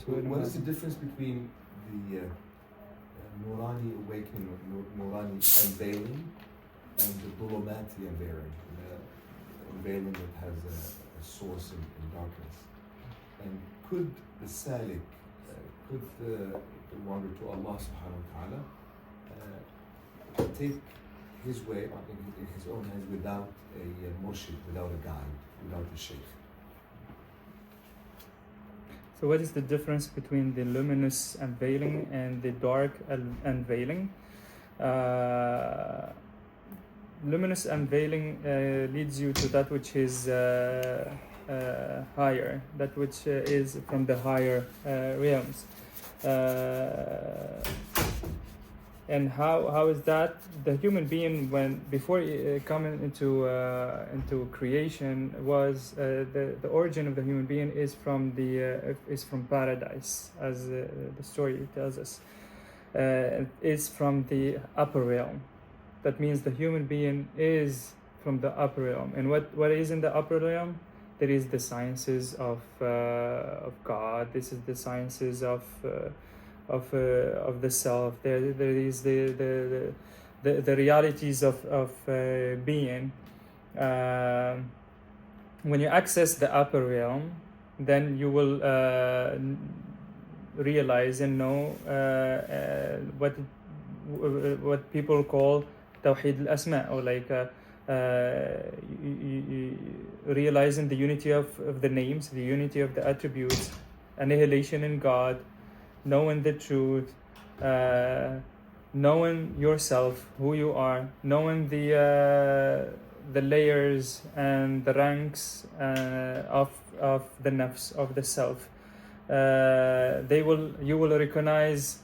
What is the difference between the Nurani awakening, Nurani unveiling, and the Dhulumati unveiling, unveiling that has a source in darkness? And could the Salik, could the wander to Allah subhanahu wa ta'ala take his way in his own hands without a murshid, without a guide, without a sheikh? So what is the difference between the luminous unveiling and the dark unveiling? Luminous unveiling leads you to that which is higher, that which is from the higher realms. And how is that? The human being, before coming into creation, was the origin of the human being is from paradise, as the story tells us. Is from the upper realm. That means the human being is from the upper realm. And what is in the upper realm? There is the sciences of God. This is the sciences of the self. There is the realities of being. When you access the upper realm, then you will realize and know what people call Tawheed al-Asma, or like realizing the unity of the names, the unity of the attributes, annihilation in God, knowing the truth, knowing yourself, who you are, knowing the layers and the ranks of the nafs, of the self. You will recognize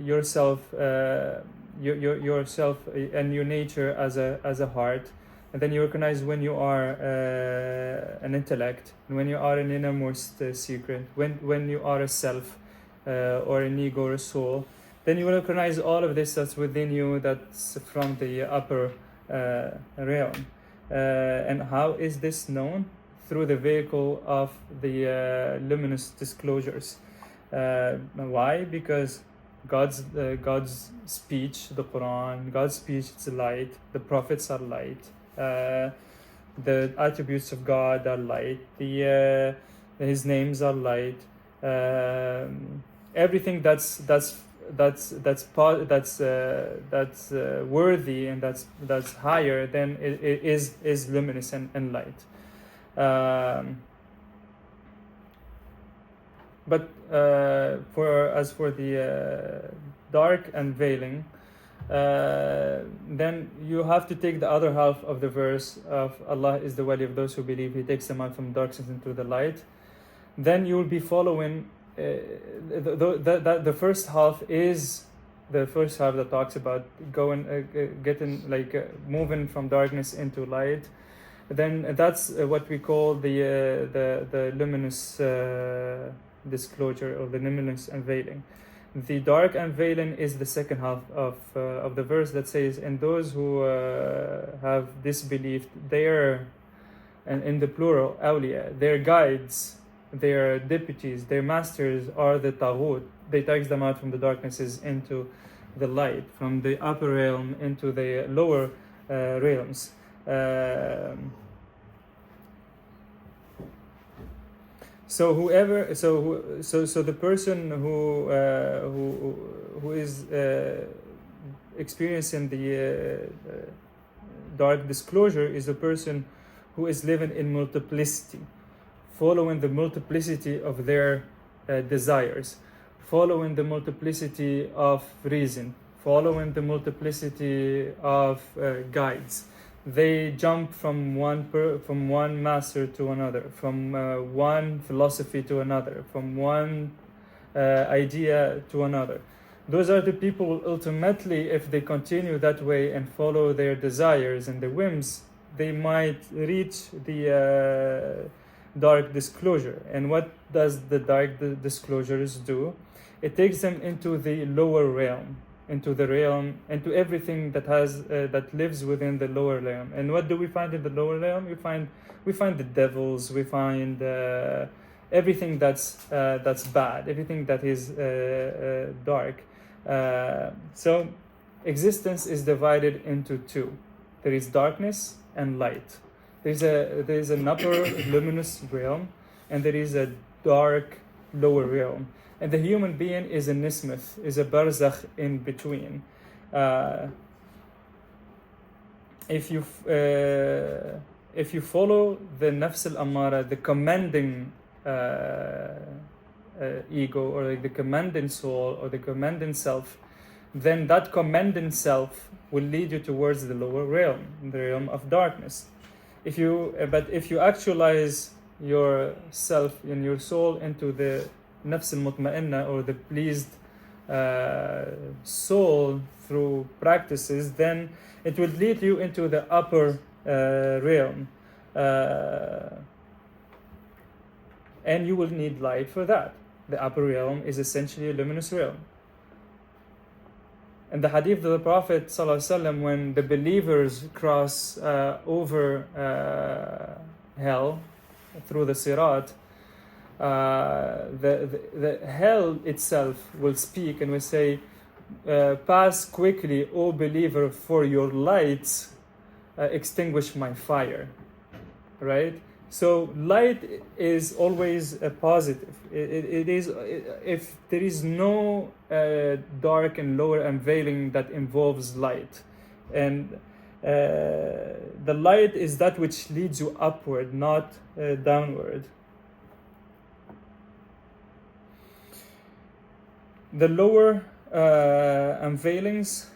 yourself, yourself and your nature as a heart. And then you recognize when you are an intellect, and when you are an innermost secret, when you are a self or an ego or a soul. Then you will recognize all of this that's within you, that's from the upper realm. And how is this known? Through the vehicle of the luminous disclosures. Why? Because God's speech, the Quran, God's speech is light, the prophets are light. The attributes of God are light. His names are light. Everything that's worthy and that's higher than it is luminous and light. But for the dark unveiling, then you have to take the other half of the verse of Allah is the wali of those who believe. He takes them out from darkness into the light. Then you will be following. The first half is the first half that talks about moving from darkness into light. Then that's what we call the luminous disclosure, or the luminous unveiling. The dark unveiling is the second half of the verse that says, and those who have disbelieved, their, and in the plural, awliya, their guides, their deputies, their masters are the taghut. They take them out from the darknesses into the light, from the upper realm into the lower realms. So the person who is experiencing the dark disclosure is the person who is living in multiplicity, following the multiplicity of their desires, following the multiplicity of reason, following the multiplicity of guides. They jump from one master to another, from one philosophy to another, from one idea to another. Those are the people ultimately, if they continue that way and follow their desires and their whims, they might reach the dark disclosure. And what does the dark disclosures do? It takes them into the lower realm, into the realm, into everything that has that lives within the lower realm. And what do we find in the lower realm? We find the devils. We find everything that's bad, everything that is dark. So existence is divided into two. There is darkness and light. There is an upper luminous realm, and there is a dark lower realm. And the human being is a nismith, is a barzakh in between. If you follow the nafs al-ammara, the commanding ego, or like the commanding soul, or the commanding self, then that commanding self will lead you towards the lower realm, the realm of darkness. If you actualize yourself and your soul into the nafs al-mutma'inna, or the pleased soul through practices, then it will lead you into the upper realm. And you will need light for that. The upper realm is essentially a luminous realm. And the hadith of the Prophet ﷺ, when the believers cross over hell through the sirat, the hell itself will speak and will say, pass quickly, O believer, for your lights extinguish my fire. Right? So light is always a positive. It is, if there is no dark and lower unveiling that involves light, and the light is that which leads you upward, not downward. The lower unveilings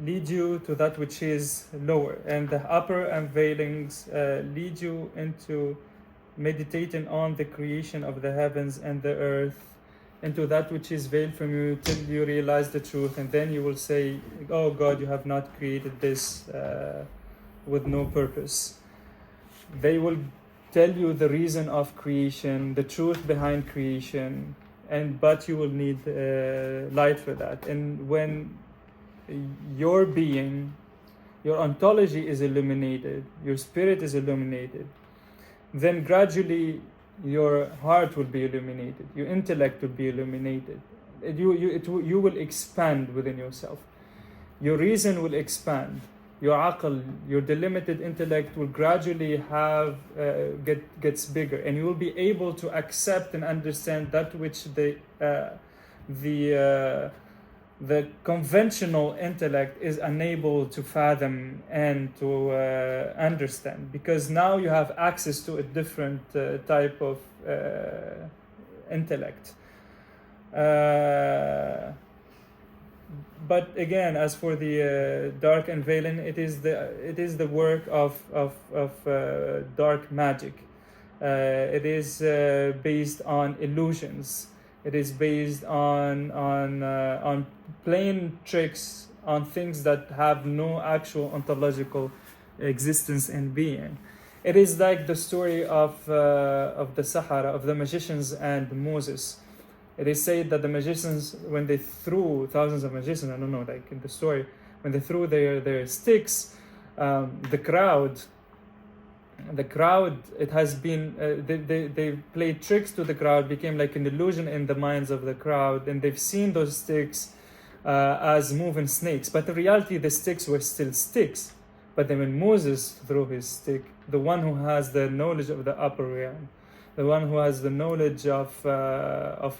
lead you to that which is lower, and the upper unveilings lead you into meditating on the creation of the heavens and the earth, into that which is veiled from you till you realize the truth, and then you will say, oh God, you have not created this with no purpose. They will tell you the reason of creation, the truth behind creation, but you will need light for that. And when your being, your ontology is illuminated, your spirit is illuminated, then gradually your heart will be illuminated, your intellect will be illuminated. You will expand within yourself. Your reason will expand. Your aql, your delimited intellect will gradually gets bigger, and you will be able to accept and understand that which the conventional intellect is unable to fathom and to understand, because now you have access to a different type of intellect. But again, as for the dark unveiling, it is the work of dark magic. It is based on illusions. It is based on playing tricks on things that have no actual ontological existence and being. It is like the story of the Sahara, of the magicians and Moses. It is said that the magicians, when they threw, thousands of magicians, I don't know, like in the story, when they threw their sticks, the crowd, it has been, they played tricks to the crowd, became like an illusion in the minds of the crowd, and they've seen those sticks as moving snakes. But in reality, the sticks were still sticks. But then when Moses threw his stick, the one who has the knowledge of the upper realm, the one who has the knowledge of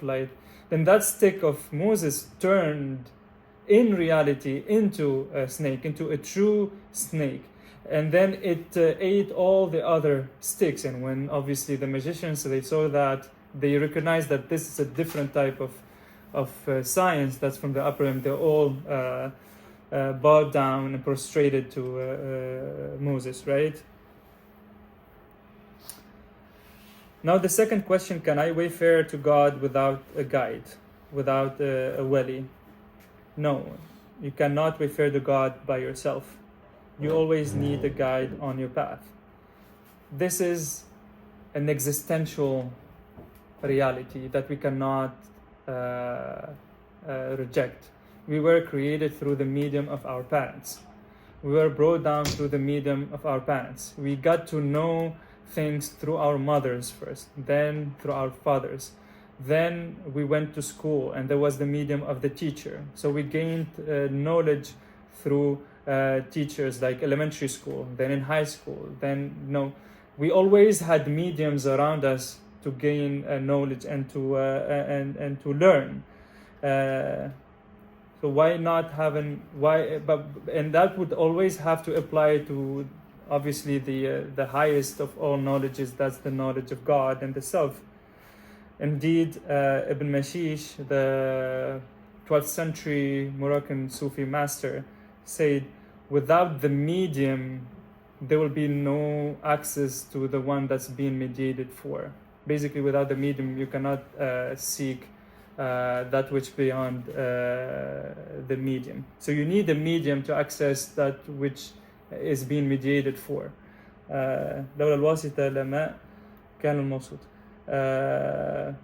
light, then that stick of Moses turned in reality into a snake, into a true snake. And then it ate all the other sticks. And when obviously the magicians, they saw that, they recognized that this is a different type of science that's from the upper realm. They all bowed down and prostrated to Moses, right? Now the second question, can I wayfare to God without a guide, without a wali? No, you cannot wayfare to God by yourself. You always need a guide on your path. This is an existential reality that we cannot reject. we were created through the medium of our parents. We were brought down through the medium of our parents. We got to know things through our mothers first, then through our fathers. Then we went to school, and there was the medium of the teacher. So we gained knowledge through teachers, like elementary school, then in high school. Then we always had mediums around us to gain knowledge and to learn. So why not having and that would always have to apply to, obviously, the highest of all knowledges. That's the knowledge of God and the self. Indeed, Ibn Mashish, the 12th century Moroccan Sufi master, said, without the medium, there will be no access to the one that's being mediated for. Basically, without the medium, you cannot seek that which beyond the medium. So you need a medium to access that which is being mediated for. لولا الواسطة لما كان الموصول.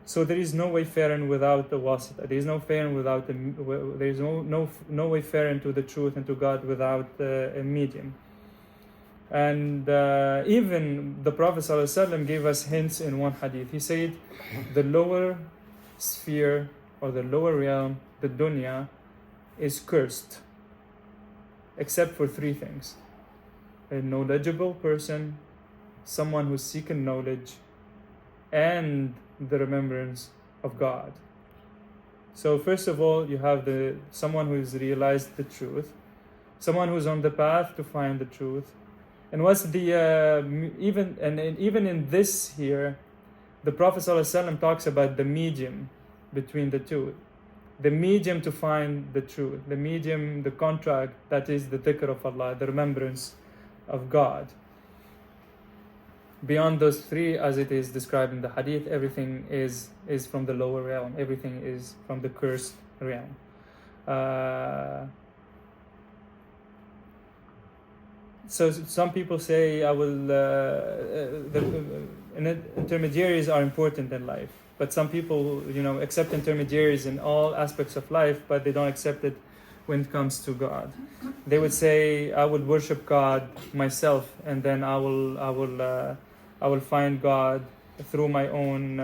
So there is no wayfaring without the wasita. There is no faring without there is no wayfaring to the truth and to God without a medium. And even the Prophet ﷺ gave us hints in one hadith. He said, the lower sphere or the lower realm, the dunya, is cursed, except for three things: a knowledgeable person, someone who's seeking knowledge, and the remembrance of God. So first of all, you have someone who's realized the truth, someone who's on the path to find the truth. And what's even in this here, the Prophet ﷺ talks about the medium between the two, the medium to find the truth, the medium, the contract, that is the dhikr of Allah, the remembrance of God. Beyond those three, as it is described in the hadith, everything is from the lower realm. Everything is from the cursed realm. So some people say, intermediaries are important in life. But some people, accept intermediaries in all aspects of life, but they don't accept it when it comes to God. They would say, I would worship God myself, and then I will find God through my own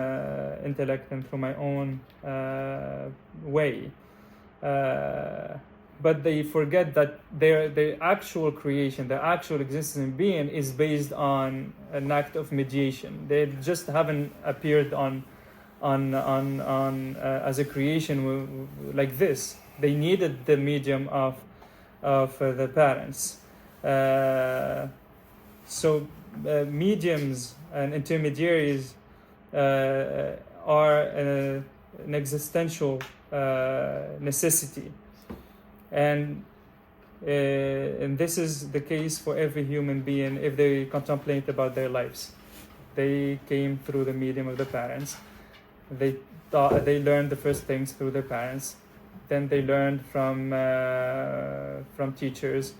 intellect and through my own way. But they forget that their actual creation, their actual existence in being is based on an act of mediation. They just haven't appeared on as a creation like this. They needed the medium of the parents. So mediums and intermediaries are an existential necessity. And this is the case for every human being if they contemplate about their lives. They came through the medium of the parents. They learned the first things through their parents. Then they learned from teachers.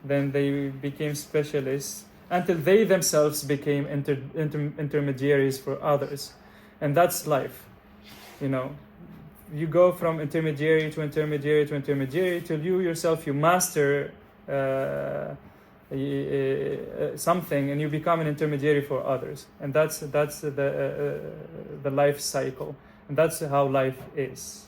Then they became specialists until they themselves became intermediaries for others. And that's life, You go from intermediary to intermediary to intermediary till you yourself, you master something and you become an intermediary for others. And that's the life cycle. And that's how life is.